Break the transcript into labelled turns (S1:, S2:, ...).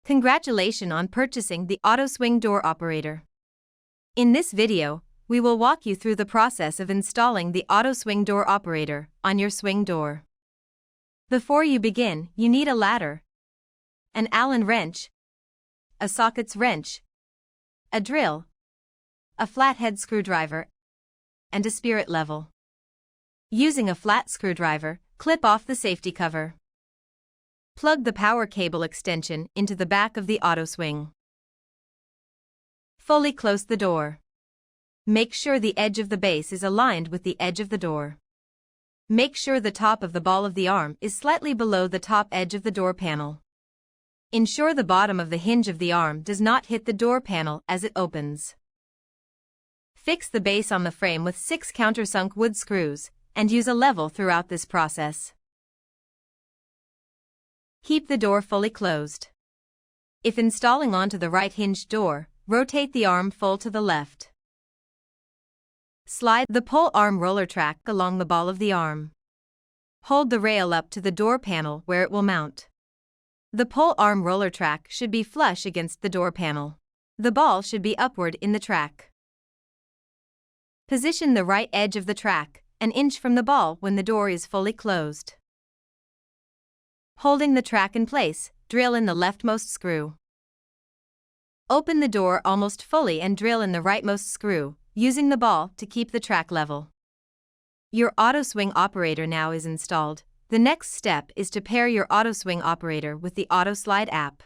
S1: Congratulations on purchasing the AutoSwing Door Operator. In this video, we will walk you through the process of installing the AutoSwing Door Operator on your swing door. Before you begin, you need a ladder, an Allen wrench, a sockets wrench, a drill, a flathead screwdriver, and a spirit level. Using a flat screwdriver, clip off the safety cover. Plug the power cable extension into the back of the AutoSwing. Fully close the door. Make sure the edge of the base is aligned with the edge of the door. Make sure the top of the ball of the arm is slightly below the top edge of the door panel. Ensure the bottom of the hinge of the arm does not hit the door panel as it opens. Fix the base on the frame with 6 countersunk wood screws, and use a level throughout this process. Keep the door fully closed. If installing onto the right hinged door, rotate the arm full to the left. Slide the pull arm roller track along the ball of the arm. Hold the rail up to the door panel where it will mount. The pull arm roller track should be flush against the door panel. The ball should be upward in the track. Position the right edge of the track, an inch from the ball when the door is fully closed. Holding the track in place, drill in the leftmost screw. Open the door almost fully and drill in the rightmost screw, using the ball to keep the track level. Your AutoSwing operator now is installed. The next step is to pair your AutoSwing operator with the AutoSlide app.